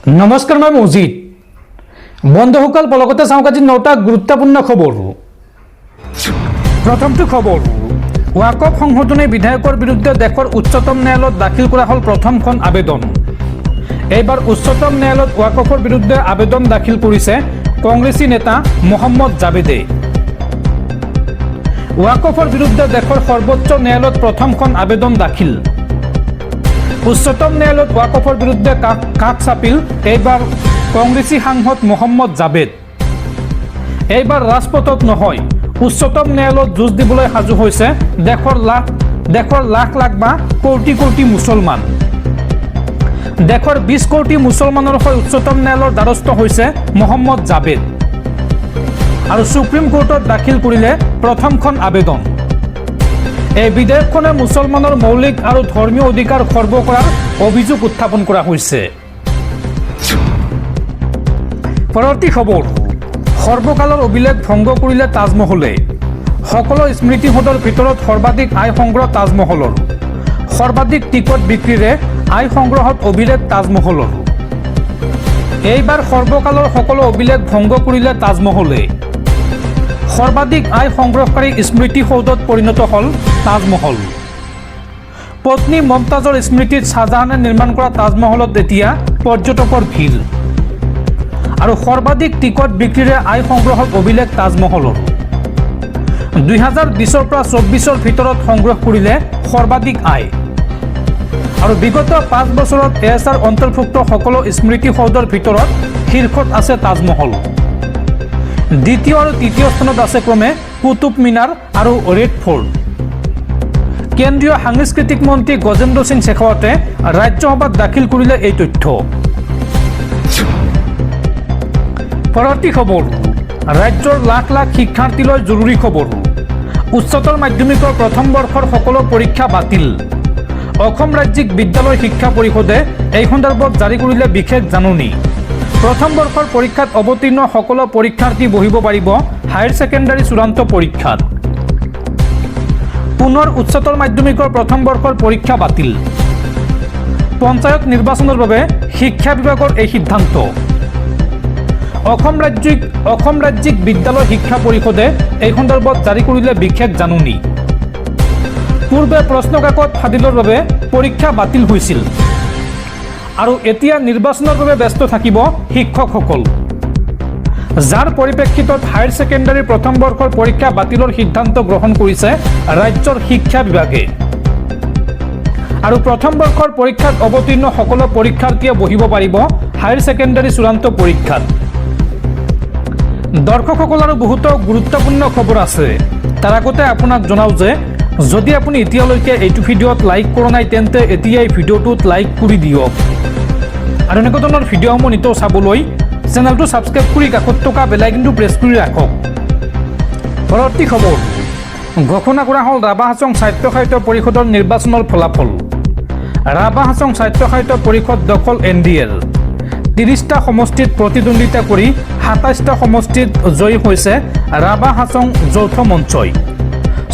নমস্কাৰ, মই মজিদ। বন্ধুসকল, পলকতে চাওক আজি 9টা গুৰুত্বপূৰ্ণ খবৰ। প্ৰথমটো খবৰ, ৱাকফ সংশোধনী বিধেয়কৰ বিৰুদ্ধে দেশৰ উচ্চতম ন্যায়ালয়ত দাখিল কৰা হ'ল প্ৰথমখন আবেদন। এইবাৰ উচ্চতম ন্যায়ালয়ত ৱাকফৰ বিৰুদ্ধে আবেদন দাখিল কৰিছে কংগ্ৰেছী নেতা মহম্মদ জাবেদে। ৱাকফৰ বিৰুদ্ধে দেশৰ সৰ্বোচ্চ ন্যায়ালয়ত প্ৰথমখন আবেদন দাখিল। উচ্চতম ন্যায়ালয়ত ৱাকফৰ বিৰুদ্ধে কাষ চাপিল এইবাৰ কংগ্ৰেছী সাংসদ মহম্মদ জাবেদ। এইবাৰ ৰাজপথত নহয়, উচ্চতম ন্যায়ালয়ত যুঁজ দিবলৈ সাজু হৈছে দেশৰ লাখ লাখ বা কোটি কোটি মুছলমান। দেশৰ 20 কোটি মুছলমানৰ হৈ উচ্চতম ন্যায়ালয়ৰ দ্বাৰস্থ হৈছে মহম্মদ জাবেদ আৰু সুপ্ৰিম কোৰ্টত দাখিল কৰিলে প্ৰথমখন আবেদন। এই বিধেয়কখনে মুছলমানৰ মৌলিক আৰু ধৰ্মীয় অধিকাৰ খৰ্ব কৰাৰ অভিযোগ উত্থাপন কৰা হৈছে। পৰৱৰ্তী খবৰ, সৰ্বকালৰ অভিলেখ ভংগ কৰিলে তাজমহলে। সকলো স্মৃতিসৌধৰ ভিতৰত সৰ্বাধিক আয় সংগ্ৰহ তাজমহলৰ। সৰ্বাধিক টিকট বিক্ৰীৰে আয় সংগ্ৰহত অভিলেখ তাজমহলৰ। এইবাৰ সৰ্বকালৰ সকলো অভিলেখ ভংগ কৰিলে তাজমহলে। সৰ্বাধিক আয় সংগ্ৰহকাৰী স্মৃতিসৌধত পৰিণত হ'ল তাজমহল। পত্নী মমতাজৰ স্মৃতিত শ্বাহজাহানে নিৰ্মাণ কৰা তাজমহলত এতিয়া পৰ্যটকৰ ভিৰ আৰু সৰ্বাধিক টিকট বিক্ৰীৰে আয় সংগ্ৰহৰ অভিলেখ তাজমহলৰ। 2020ৰ পৰা 24ৰ ভিতৰত সংগ্ৰহ কৰিলে সৰ্বাধিক আয় আৰু বিগত 5 বছৰত এছআৰ অন্তৰ্ভুক্ত সকলো স্মৃতিসৌধৰ ভিতৰত শীৰ্ষত আছে তাজমহল। দ্বিতীয় আৰু তৃতীয় স্থানত আছে ক্ৰমে কুতুব মিনাৰ আৰু ৰেড ফৰ্ট। কেন্দ্ৰীয় সাংস্কৃতিক মন্ত্ৰী গজেন্দ্ৰ সিং শেখাৱতে ৰাজ্যসভাত দাখিল কৰিলে এই তথ্য। পৰৱৰ্তী খবৰ, ৰাজ্যৰ লাখ লাখ শিক্ষাৰ্থীলৈ জৰুৰী খবৰ। উচ্চতৰ মাধ্যমিকৰ প্ৰথম বৰ্ষৰ সকলো পৰীক্ষা বাতিল। অসম ৰাজ্যিক বিদ্যালয় শিক্ষা পৰিষদে এই সন্দৰ্ভত জাৰি কৰিলে বিশেষ জাননী। প্ৰথম বৰ্ষৰ পৰীক্ষাত অৱতীৰ্ণ সকলো পৰীক্ষাৰ্থী বহিব পাৰিব হায়াৰ ছেকেণ্ডাৰী চূড়ান্ত পৰীক্ষাত। পুনৰ উচ্চতৰ মাধ্যমিকৰ প্ৰথম বৰ্ষৰ পৰীক্ষা বাতিল। পঞ্চায়ত নিৰ্বাচনৰ বাবে শিক্ষা বিভাগৰ এই সিদ্ধান্ত। অসম ৰাজ্যিক বিদ্যালয় শিক্ষা পৰিষদে এই সন্দৰ্ভত জাৰি কৰিলে বিশেষ জাননী। পূৰ্বে প্ৰশ্নকাকত ফাদিলৰ বাবে পৰীক্ষা বাতিল হৈছিল আৰু এতিয়া নিৰ্বাচনৰ বাবে ব্যস্ত থাকিব শিক্ষকসকল, যাৰ পৰিপ্ৰেক্ষিতত হায়াৰ ছেকেণ্ডাৰীৰ প্ৰথম বৰ্ষৰ পৰীক্ষা বাতিলৰ সিদ্ধান্ত গ্ৰহণ কৰিছে ৰাজ্যৰ শিক্ষা বিভাগে আৰু প্ৰথম বৰ্ষৰ পৰীক্ষাত অৱতীৰ্ণ সকলো পৰীক্ষাৰ্থীয়ে বহিব পাৰিব হায়াৰ ছেকেণ্ডাৰী চূড়ান্ত পৰীক্ষাত। দৰ্শকসকল, আৰু বহুতো গুৰুত্বপূৰ্ণ খবৰ আছে। তাৰ আগতে আপোনাক জনাওঁ যে যদি আপুনি এতিয়ালৈকে এইটো ভিডিঅ'ত লাইক কৰা নাই তেন্তে এতিয়াই ভিডিঅ'টোত লাইক কৰি দিয়ক আৰু এনেকুৱা ধৰণৰ ভিডিঅ'সমূহ নিতৌ চাবলৈ চেনেলটো ছাবস্ক্ৰাইব কৰি কাষত থকা বেল আইকনটো প্ৰেছ কৰি ৰাখক। পৰৱৰ্তী খবৰ, ঘোষণা কৰা হ'ল ৰাভা হাছং স্বায়ত্তশাসিত পৰিষদৰ নিৰ্বাচনৰ ফলাফল। ৰাভা হাছং স্বায়ত্তশাসিত পৰিষদ দখল NDL। 30টা সমষ্টিত প্ৰতিদ্বন্দ্বিতা কৰি 27টা সমষ্টিত জয়ী হৈছে ৰাভা হাছং যৌথ মঞ্চই।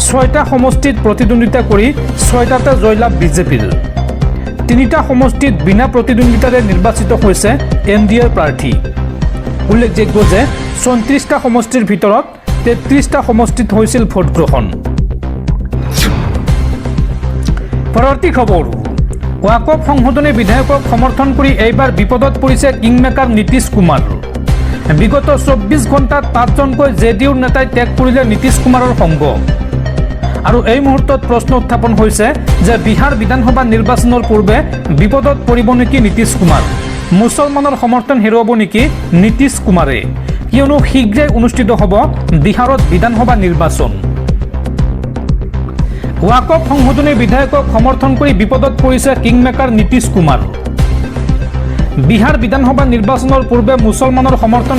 6টা সমষ্টিত প্ৰতিদ্বন্দ্বিতা কৰি 6টাতে জয়লাভ বিজেপিৰ। 3টা সমষ্টিত বিনা প্ৰতিদ্বন্দ্বিতাৰে নিৰ্বাচিত হৈছে NDAৰ প্ৰাৰ্থী। উল্লেখযোগ্য যে 34টা সমষ্টিৰ ভিতৰত 33টা সমষ্টিত হৈছিল ভোটগ্ৰহণ। পৰৱৰ্তী খবৰ, ৱাকফ সংশোধনী বিধেয়কক সমৰ্থন কৰি এইবাৰ বিপদত পৰিছে কিংমেকাৰ নীতিশ কুমাৰ। বিগত 24 ঘণ্টাত 5জনকৈ JDUৰ নেতাই ত্যাগ কৰিলে নীতিশ কুমাৰৰ সংগ আৰু এই মুহূৰ্তত প্ৰশ্ন উত্থাপন হৈছে যে বিহাৰ বিধানসভা নিৰ্বাচনৰ পূৰ্বে বিপদত পৰিব নেকি নীতিশ কুমাৰ? মুছলমানৰ সমৰ্থন হেৰুৱাব নেকি নীতিশ কুমাৰে? কিয়নো শীঘ্ৰেই অনুষ্ঠিত হ'ব বিহাৰত বিধানসভা নিৰ্বাচন। ৱাকফ সংশোধনী বিধেয়কক সমৰ্থন কৰি বিপদত পৰিছে কিংমেকাৰ নীতিশ কুমাৰ। বিহাৰ বিধানসভা নিৰ্বাচনৰ পূৰ্বে মুছলমানৰ সমৰ্থন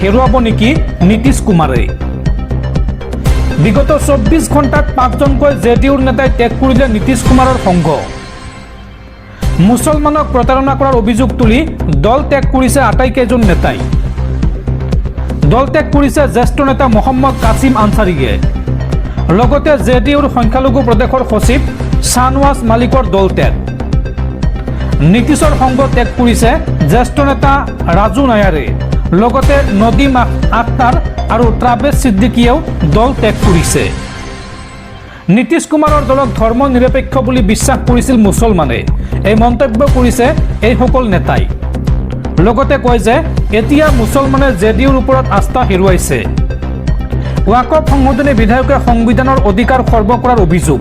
হেৰুৱাব নেকি নীতিশ কুমাৰে? বিগত 24 ঘণ্টাত 5জনকৈ JDUৰ নেতাই ত্যাগ কৰিলে নীতিশ কুমাৰৰ সংগ। মুছলমানক প্ৰতাৰণা কৰাৰ অভিযোগ তুলি দল ত্যাগ কৰিছে আটাইকেইজন নেতাই। দল ত্যাগ কৰিছে জ্যেষ্ঠ নেতা মহম্মদ কাছিম আনচাৰীয়ে। লগতে JDUৰ সংখ্যালঘু প্ৰদেশৰ সচিব শ্বাহনৱাজ মালিকৰ দল ত্যাগ নীতিশৰ সংগ ত্যাগ কৰিছে জ্যেষ্ঠ নেতা ৰাজু নায়াৰে, লগতে নদীম আখতাৰ আৰু ট্ৰাভেছ ছিদ্দিকীয়েও দল ত্যাগ কৰিছে। নীতিশ কুমাৰৰ দলক ধৰ্ম নিৰপেক্ষ বুলি বিশ্বাস কৰিছিল মুছলমানে, এই মন্তব্য কৰিছে এইসকল নেতাই। লগতে কয় যে এতিয়া মুছলমানে জেডিইউৰ ওপৰত আস্থা হেৰুৱাইছে। ৱাকফ সংশোধনী বিধেয়কে সংবিধানৰ অধিকাৰ খৰ্ব কৰাৰ অভিযোগ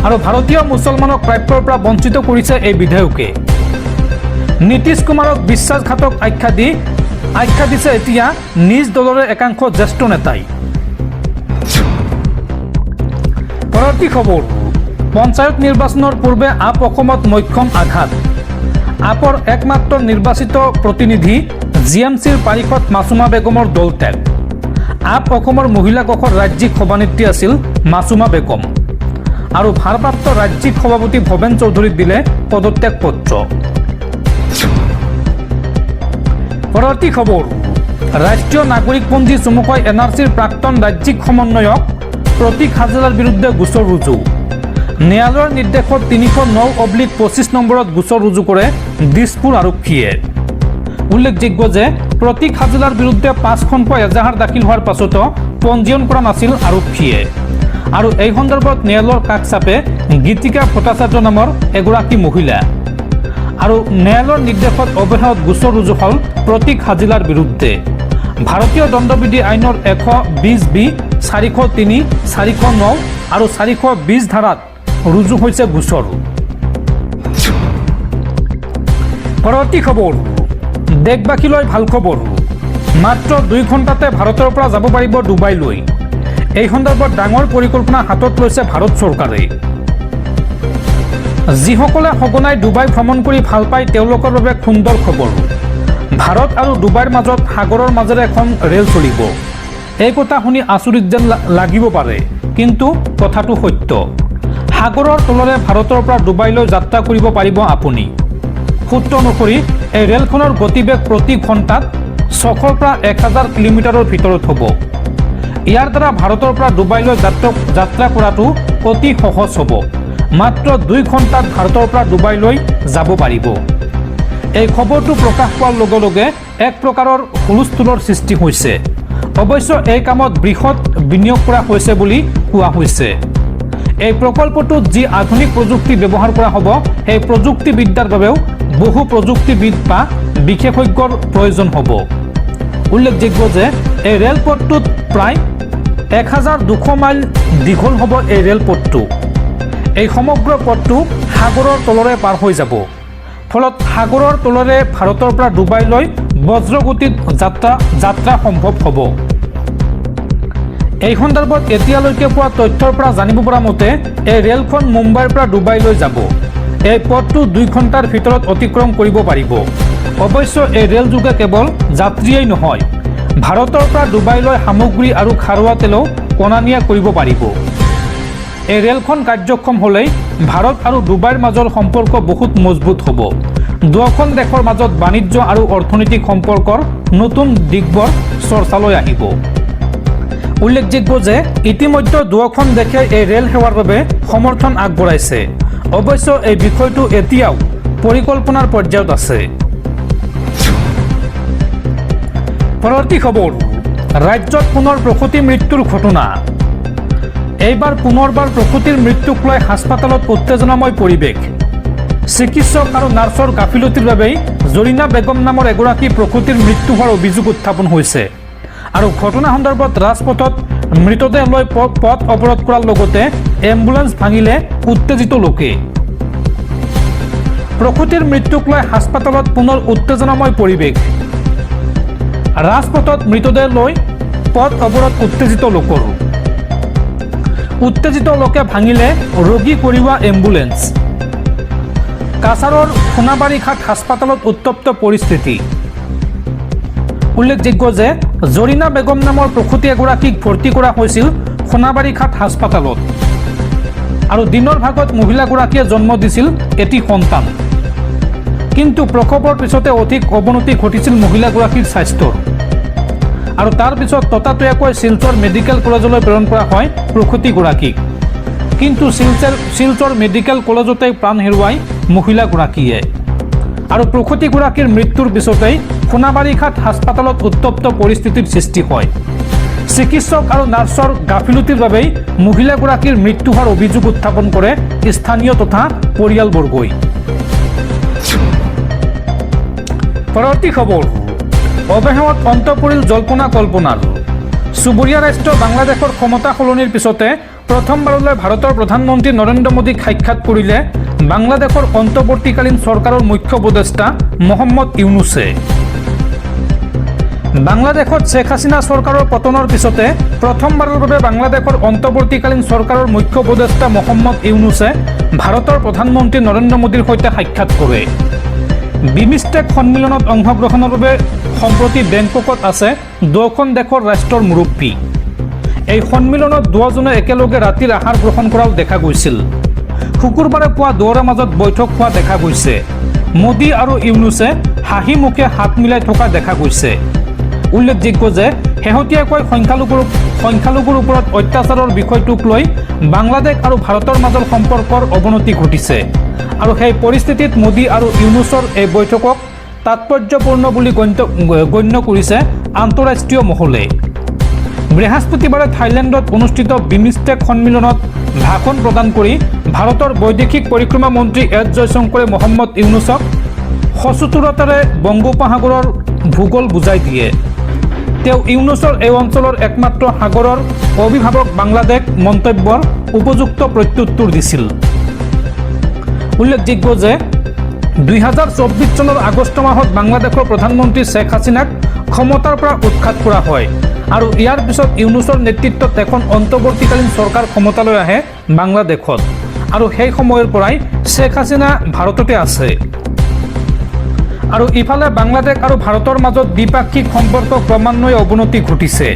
আৰু ভাৰতীয় মুছলমানক প্ৰাপ্যৰ পৰা বঞ্চিত কৰিছে এই বিধেয়কে। নীতিশ কুমাৰক বিশ্বাসঘাতক আখ্যা দিছে এতিয়া নিজ দলৰে একাংশ জ্যেষ্ঠ নেতাই। পৰৱৰ্তী খবৰ, পঞ্চায়ত নিৰ্বাচনৰ পূৰ্বে আপ অসমত মক্ষম আঘাত। আপৰ একমাত্ৰ নিৰ্বাচিত প্ৰতিনিধি জিএমচিৰ পাৰিষদ মাছুমা বেগমৰ দল ত্যাগ। আপ অসমৰ মহিলা কক্ষৰ ৰাজ্যিক সভানেত্ৰী আছিল মাছুমা বেগম আৰু ভাৰপ্ৰাপ্ত ৰাজ্যিক সভাপতি ভৱেন চৌধুৰীক দিলে পদত্যাগ পত্ৰ। পৰৱৰ্তী খবৰ, ৰাষ্ট্ৰীয় নাগৰিকপঞ্জী চমুকৈ এনআৰচিৰ প্ৰাক্তন ৰাজ্যিক সমন্বয়ক প্ৰতীক হাজেলাৰ বিৰুদ্ধে গোচৰ ৰুজু। ন্যায়ালয়ৰ নিৰ্দেশত ৩০৯/২৫ নম্বৰত গোচৰ ৰুজু কৰে দিছপুৰ আৰক্ষীয়ে। উল্লেখযোগ্য যে প্ৰতীক হাজেলাৰ বিৰুদ্ধে ৫খনকৈ এজাহাৰ দাখিল হোৱাৰ পাছতো পঞ্জীয়ন কৰা নাছিল আৰক্ষীয়ে আৰু এই সন্দৰ্ভত ন্যায়ালয়ৰ কাষ চাপে গীতিকা ভট্টাচাৰ্য নামৰ এগৰাকী মহিলা আৰু ন্যায়ালয়ৰ নিৰ্দেশত অৱশেষত গোচৰ ৰুজু হ'ল প্ৰতীক হাজেলাৰ বিৰুদ্ধে। ভাৰতীয় দণ্ডবিধি আইনৰ ১২০B, ৪০৩, ৪০৯ আৰু ৪২০ ধাৰাত ৰুজু হৈছে গোচৰ। পৰৱৰ্তী খবৰ, দেশবাসীলৈ ভাল খবৰ, মাত্ৰ ২ ঘণ্টাতে ভাৰতৰ পৰা যাব পাৰিব ডুবাইলৈ। এই সন্দৰ্ভত ডাঙৰ পৰিকল্পনা হাতত লৈছে ভাৰত চৰকাৰে। যিসকলে সঘনাই ডুবাই ভ্ৰমণ কৰি ভাল পায় তেওঁলোকৰ বাবে সুন্দৰ খবৰ। ভাৰত আৰু ডুবাইৰ মাজত সাগৰৰ মাজেৰে এখন ৰেল চলিব। এই কথা শুনি আচৰিত যেন লাগিব পাৰে, কিন্তু কথাটো সত্য। সাগৰৰ তলেৰে ভাৰতৰ পৰা ডুবাইলৈ যাত্ৰা কৰিব পাৰিব আপুনি। সূত্ৰ অনুসৰি এই ৰেলখনৰ গতিবেগ প্ৰতি ঘণ্টাত ৬০০ৰ পৰা ১০০০ কিলোমিটাৰৰ ভিতৰত হ'ব। ইয়াৰ দ্বাৰা ভাৰতৰ পৰা ডুবাইলৈ যাত্ৰা কৰাটো অতি সহজ হ'ব। মাত্ৰ ২ ঘণ্টাত ভাৰতৰ পৰা ডুবাইলৈ যাব পাৰিব। এই খবৰটো প্ৰকাশ পোৱাৰ লগে লগে এক প্ৰকাৰৰ হুলস্থুলৰ সৃষ্টি হৈছে। অৱশ্য এই কামত বৃহৎ বিনিয়োগ কৰা হৈছে বুলি কোৱা হৈছে। এই প্ৰকল্পটোত যি আধুনিক প্ৰযুক্তি ব্যৱহাৰ কৰা হ'ব, সেই প্ৰযুক্তিবিদ্যাৰ বাবেও বহু প্ৰযুক্তিবিদ বা বিশেষজ্ঞৰ প্ৰয়োজন হ'ব। উল্লেখযোগ্য যে এই ৰেলপথটোত প্ৰায় ১২০০ মাইল দীঘল হ'ব। এই ৰেলপথটো এই সমগ্ৰ পথটো সাগৰৰ তলৰে পাৰ হৈ যাব। ফলত সাগৰৰ তলৰে ভাৰতৰ পৰা ডুবাইলৈ বজ্ৰগতিত যাত্ৰা সম্ভৱ হ'ব। এই সন্দৰ্ভত এতিয়ালৈকে পোৱা তথ্যৰ পৰা জানিব পৰা মতে এই ৰেলখন মুম্বাইৰ পৰা ডুবাইলৈ যাব। এই পথটো ২ ঘণ্টাৰ ভিতৰত অতিক্ৰম কৰিব পাৰিব। অৱশ্য এই ৰেলযোগে কেৱল যাত্ৰীয়েই নহয়, ভাৰতৰ পৰা ডুবাইলৈ সামগ্ৰী আৰু খাৰুৱা তেলো অনা নিয়া কৰিব পাৰিব। এই ৰেলখন কাৰ্যক্ষম হ'লেই ভাৰত আৰু ডুবাইৰ মাজৰ সম্পৰ্ক বহুত মজবুত হ'ব। দুয়োখন দেশৰ মাজত বাণিজ্য আৰু অৰ্থনৈতিক সম্পৰ্কৰ নতুন দিশবোৰ চৰ্চালৈ আহিব। উল্লেখযোগ্য যে ইতিমধ্যে দুয়োখন দেশে এই ৰেল সেৱাৰ বাবে সমৰ্থন আগবঢ়াইছে। অৱশ্য এই বিষয়টো এতিয়াও পৰিকল্পনাৰ পৰ্যায়ত আছে। পৰৱৰ্তী খবৰ, ৰাজ্যত পুনৰ প্ৰসূতি মৃত্যুৰ ঘটনা। এইবাৰ পুনৰবাৰ প্ৰসূতিৰ মৃত্যুক লৈ হাস্পতালত উত্তেজনাময় পৰিৱেশ। চিকিৎসক আৰু নাৰ্ছৰ গাফিলতিৰ বাবেই জৰিনা বেগম নামৰ এগৰাকী প্ৰসূতিৰ মৃত্যু হোৱাৰ অভিযোগ উত্থাপন হৈছে আৰু ঘটনা সন্দৰ্ভত ৰাজপথত মৃতদেহ লৈ পথ অৱৰোধ কৰাৰ লগতে এম্বুলেন্স ভাঙিলে উত্তেজিত লোকে। প্ৰসূতিৰ মৃত্যুক লৈ হাস্পতালত পুনৰ উত্তেজনাময় পৰিৱেশ। ৰাজপথত মৃতদেহ লৈ পথ অৱৰোধ উত্তেজিত লোকৰ। উত্তেজিত লোকে ভাঙিলে ৰোগী কঢ়িওৱা এম্বুলেন্স। কাছাৰৰ সোণাবাৰীঘাট হাস্পতালত উত্তপ্ত পৰিস্থিতি। উল্লেখযোগ্য যে জৰিনা বেগম নামৰ প্ৰসূতি এগৰাকীক ভৰ্তি কৰা হৈছিল সোণাবাৰীঘাট হাস্পতালত আৰু দিনৰ ভাগত মহিলাগৰাকীয়ে জন্ম দিছিল এটি সন্তান। কিন্তু প্ৰসৱৰ পিছতে অধিক অৱনতি ঘটিছিল মহিলাগৰাকীৰ স্বাস্থ্যৰ আৰু তাৰ পিছত ততাতৈয়াকৈ শিলচৰ মেডিকেল কলেজলৈ প্ৰেৰণ কৰা হয় প্ৰসূতিগৰাকীক। কিন্তু শিলচৰ মেডিকেল কলেজতে প্ৰাণ হেৰুৱাই মহিলাগৰাকীয়ে। আৰু প্ৰসূতিগৰাকীৰ মৃত্যুৰ পিছতেই সোণাবাৰীঘাট হাস্পাতালত উত্তপ্ত পৰিস্থিতিৰ সৃষ্টি হয়। চিকিৎসক আৰু নাৰ্ছৰ গাফিলতিৰ বাবেই মহিলাগৰাকীৰ মৃত্যু হোৱাৰ অভিযোগ উত্থাপন কৰে স্থানীয় তথা পৰিয়ালবৰ্গই। পৰৱৰ্তী খবৰ, অৱশেষত অন্ত পৰিল জল্পনা কল্পনাৰ। চুবুৰীয়া ৰাষ্ট্ৰ বাংলাদেশৰ ক্ষমতা সলনিৰ পিছতে প্ৰথমবাৰলৈ ভাৰতৰ প্ৰধানমন্ত্ৰী নৰেন্দ্ৰ মোদীক সাক্ষাৎ কৰিলে বাংলাদেশৰ অন্তৱৰ্তীকালীন চৰকাৰৰ মুখ্য উপদেষ্টা মহম্মদ ইউনুছে। বাংলাদেশত শ্বেখ হাছিনা চৰকাৰৰ পতনৰ পিছতে প্ৰথমবাৰৰ বাবে বাংলাদেশৰ অন্তৱৰ্তীকালীন চৰকাৰৰ মুখ্য উপদেষ্টা মহম্মদ ইউনুছে ভাৰতৰ প্ৰধানমন্ত্ৰী নৰেন্দ্ৰ মোদীৰ সৈতে সাক্ষাৎ কৰে। বিমষ্টেক সন্মিলনত অংশগ্ৰহণৰ বাবে সম্প্ৰতি বেংককত আছে দুয়োখন দেশৰ ৰাষ্ট্ৰৰ মুৰব্বী। এই সন্মিলনত দুয়োজনে একেলগে ৰাতিৰ আহাৰ গ্ৰহণ কৰাও দেখা গৈছিল। শুকুৰবাৰে পুৱা দুয়োৰে মাজত বৈঠক হোৱা দেখা গৈছে। মোদী আৰু ইউনুছে হাঁহি মুখে হাত মিলাই থকা দেখা গৈছে। উল্লেখযোগ্য যে শেহতীয়াকৈ সংখ্যালঘুৰ ওপৰত অত্যাচাৰৰ বিষয়টোক লৈ বাংলাদেশ আৰু ভাৰতৰ মাজৰ সম্পৰ্কৰ অৱনতি ঘটিছে আৰু সেই পৰিস্থিতিত মোদী আৰু ইউনুছৰ এই বৈঠকক তাৎপৰ্যপূৰ্ণ বুলি গণ্য কৰিছে আন্তঃৰাষ্ট্ৰীয় মহলে। বৃহস্পতিবাৰে থাইলেণ্ডত অনুষ্ঠিত বিমষ্টেক সন্মিলনত ভাষণ প্ৰদান কৰি ভাৰতৰ বৈদেশিক পৰিক্ৰমা মন্ত্ৰী এছ জয়শংকৰে মহম্মদ ইউনুছক সচতুৰতাৰে বংগোপসাগৰৰ ভূগোল বুজাই দিয়ে। তেওঁ ইউনুছৰ এই অঞ্চলৰ একমাত্ৰ সাগৰৰ অভিভাৱক বাংলাদেশ মন্তব্যৰ উপযুক্ত প্ৰত্যুত্তৰ দিছিল। উল্লেখযোগ্য যে 2024 চনৰ আগষ্ট মাহত বাংলাদেশৰ প্ৰধানমন্ত্ৰী শ্বেখ হাছিনাক ক্ষমতাৰ পৰা উৎখাত কৰা হয় আৰু ইয়াৰ পিছত ইউনুছৰ নেতৃত্বত এখন অন্তৱৰ্তীকালীন চৰকাৰ ক্ষমতালৈ আহে বাংলাদেশত আৰু সেই সময়ৰ পৰাই শ্বেখ হাছিনা ভাৰততে আছে। আৰু ইফালে বাংলাদেশ আৰু ভাৰতৰ মাজত দ্বিপাক্ষিক সম্পৰ্ক ক্ৰমান্বয়ে অৱনতি ঘটিছে।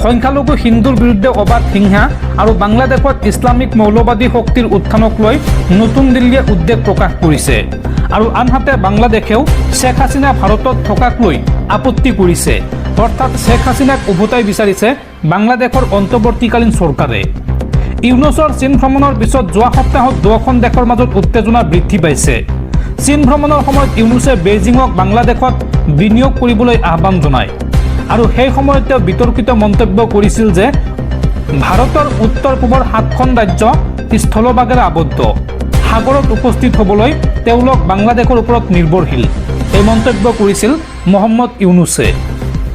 সংখ্যালঘু হিন্দুৰ বিৰুদ্ধে অবাধ হিংসা আৰু বাংলাদেশত ইছলামিক মৌলবাদী শক্তিৰ উত্থানক লৈ নতুন দিল্লীয়ে উদ্বেগ প্ৰকাশ কৰিছে আৰু আনহাতে বাংলাদেশেও শ্বেখ হাছিনা ভাৰতত থকাক লৈ আপত্তি কৰিছে। অৰ্থাৎ শ্বেখ হাছিনাক উভতাই বিচাৰিছে বাংলাদেশৰ অন্তৱৰ্তীকালীন চৰকাৰে। ইউনুছৰ চীন ভ্ৰমণৰ পিছত যোৱা সপ্তাহত দুয়োখন দেশৰ মাজত উত্তেজনা বৃদ্ধি পাইছে। চীন ভ্ৰমণৰ সময়ত ইউনুছে বেইজিঙক বাংলাদেশত বিনিয়োগ কৰিবলৈ আহ্বান জনায় আৰু সেই সময়ত তেওঁ বিতৰ্কিত মন্তব্য কৰিছিল যে ভাৰতৰ উত্তৰ পূবৰ 7খন ৰাজ্য স্থলভাগেৰে আবদ্ধ, সাগৰত উপস্থিত হ'বলৈ তেওঁলোক বাংলাদেশৰ ওপৰত নিৰ্ভৰশীল। এই মন্তব্য কৰিছিল মহম্মদ ইউনুছে।